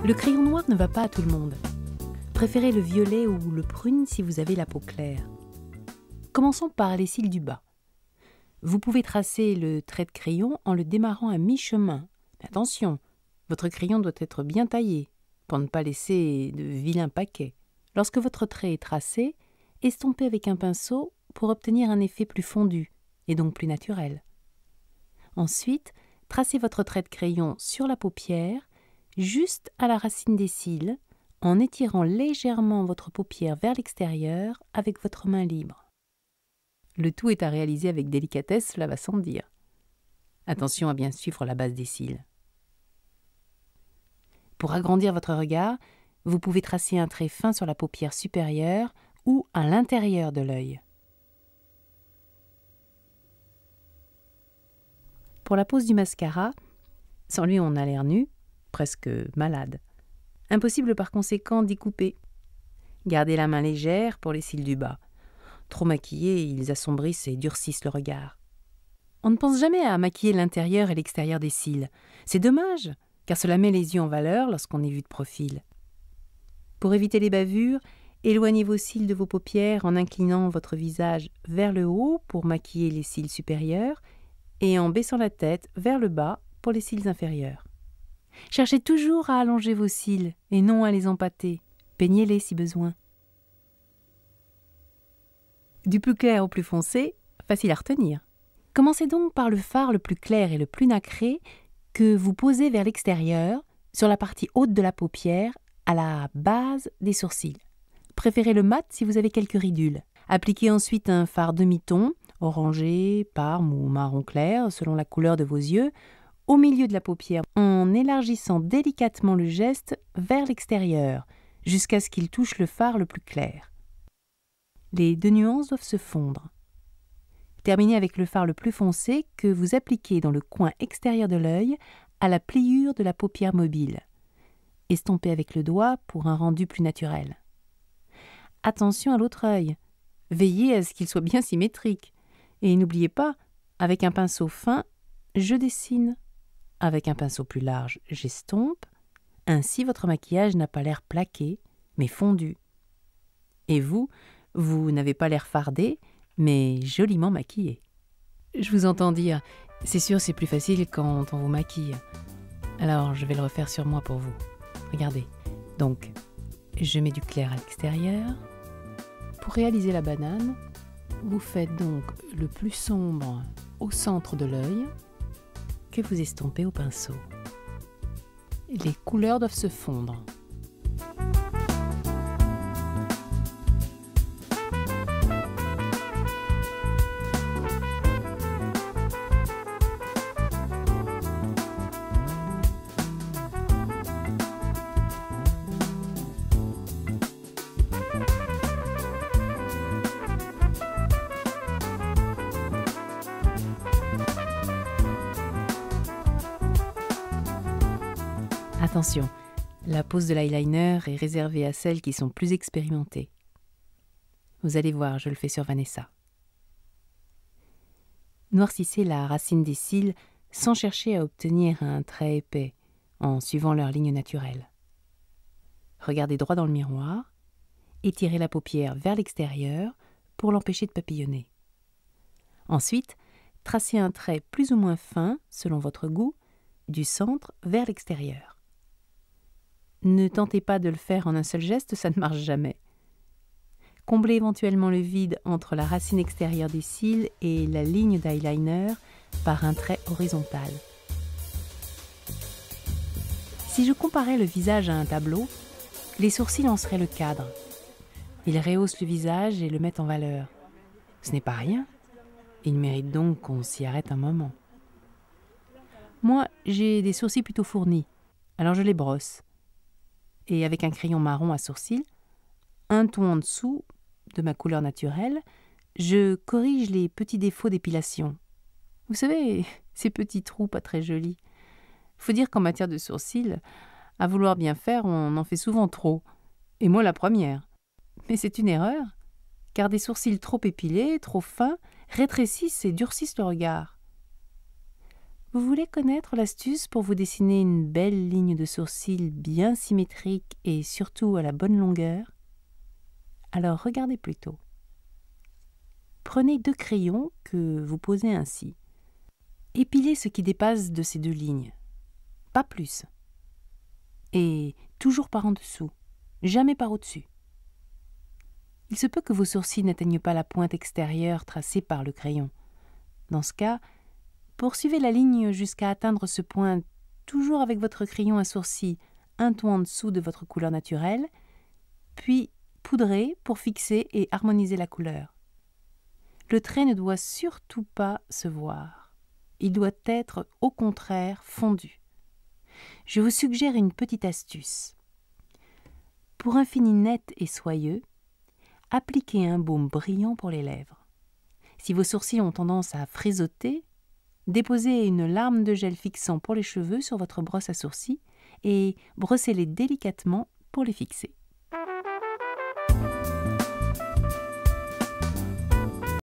Le crayon noir ne va pas à tout le monde. Préférez le violet ou le prune si vous avez la peau claire. Commençons par les cils du bas. Vous pouvez tracer le trait de crayon en le démarrant à mi-chemin. Attention, votre crayon doit être bien taillé pour ne pas laisser de vilains paquets. Lorsque votre trait est tracé, estompez avec un pinceau pour obtenir un effet plus fondu et donc plus naturel. Ensuite, tracez votre trait de crayon sur la paupière, juste à la racine des cils, en étirant légèrement votre paupière vers l'extérieur avec votre main libre. Le tout est à réaliser avec délicatesse, cela va sans dire. Attention à bien suivre la base des cils. Pour agrandir votre regard, vous pouvez tracer un trait fin sur la paupière supérieure ou à l'intérieur de l'œil. Pour la pose du mascara, sans lui on a l'air nu, presque malade. Impossible par conséquent d'y couper. Gardez la main légère pour les cils du bas. Trop maquillés, ils assombrissent et durcissent le regard. On ne pense jamais à maquiller l'intérieur et l'extérieur des cils. C'est dommage, car cela met les yeux en valeur lorsqu'on est vu de profil. Pour éviter les bavures, éloignez vos cils de vos paupières en inclinant votre visage vers le haut pour maquiller les cils supérieurs et en baissant la tête vers le bas pour les cils inférieurs. Cherchez toujours à allonger vos cils et non à les empâter. Peignez-les si besoin. Du plus clair au plus foncé, facile à retenir. Commencez donc par le fard le plus clair et le plus nacré que vous posez vers l'extérieur, sur la partie haute de la paupière, à la base des sourcils. Préférez le mat si vous avez quelques ridules. Appliquez ensuite un fard demi-ton, orangé, parme ou marron clair, selon la couleur de vos yeux, au milieu de la paupière, en élargissant délicatement le geste vers l'extérieur, jusqu'à ce qu'il touche le fard le plus clair. Les deux nuances doivent se fondre. Terminez avec le fard le plus foncé que vous appliquez dans le coin extérieur de l'œil à la pliure de la paupière mobile. Estompez avec le doigt pour un rendu plus naturel. Attention à l'autre œil. Veillez à ce qu'il soit bien symétrique. Et n'oubliez pas, avec un pinceau fin, je dessine. Avec un pinceau plus large, j'estompe. Ainsi, votre maquillage n'a pas l'air plaqué, mais fondu. Et vous n'avez pas l'air fardé, mais joliment maquillé. Je vous entends dire, c'est sûr c'est plus facile quand on vous maquille. Alors je vais le refaire sur moi pour vous. Regardez, donc je mets du clair à l'extérieur. Pour réaliser la banane, vous faites donc le plus sombre au centre de l'œil que vous estompez au pinceau. Les couleurs doivent se fondre. Attention, la pose de l'eyeliner est réservée à celles qui sont plus expérimentées. Vous allez voir, je le fais sur Vanessa. Noircissez la racine des cils sans chercher à obtenir un trait épais, en suivant leur ligne naturelle. Regardez droit dans le miroir, étirez la paupière vers l'extérieur pour l'empêcher de papillonner. Ensuite, tracez un trait plus ou moins fin, selon votre goût, du centre vers l'extérieur. Ne tentez pas de le faire en un seul geste, ça ne marche jamais. Comblez éventuellement le vide entre la racine extérieure des cils et la ligne d'eyeliner par un trait horizontal. Si je comparais le visage à un tableau, les sourcils en seraient le cadre. Ils rehaussent le visage et le mettent en valeur. Ce n'est pas rien. Il mérite donc qu'on s'y arrête un moment. Moi, j'ai des sourcils plutôt fournis, alors je les brosse. Et avec un crayon marron à sourcils, un ton en dessous de ma couleur naturelle, je corrige les petits défauts d'épilation. Vous savez, ces petits trous pas très jolis. Faut dire qu'en matière de sourcils, à vouloir bien faire, on en fait souvent trop. Et moi la première. Mais c'est une erreur, car des sourcils trop épilés, trop fins, rétrécissent et durcissent le regard. Vous voulez connaître l'astuce pour vous dessiner une belle ligne de sourcils bien symétrique et surtout à la bonne longueur? Alors regardez plutôt. Prenez 2 crayons que vous posez ainsi. Épilez ce qui dépasse de ces 2 lignes, pas plus. Et toujours par en dessous, jamais par au-dessus. Il se peut que vos sourcils n'atteignent pas la pointe extérieure tracée par le crayon. Dans ce cas, poursuivez la ligne jusqu'à atteindre ce point, toujours avec votre crayon à sourcils un ton en dessous de votre couleur naturelle, puis poudrez pour fixer et harmoniser la couleur. Le trait ne doit surtout pas se voir. Il doit être, au contraire, fondu. Je vous suggère une petite astuce. Pour un fini net et soyeux, appliquez un baume brillant pour les lèvres. Si vos sourcils ont tendance à frissoter, déposez une larme de gel fixant pour les cheveux sur votre brosse à sourcils et brossez-les délicatement pour les fixer.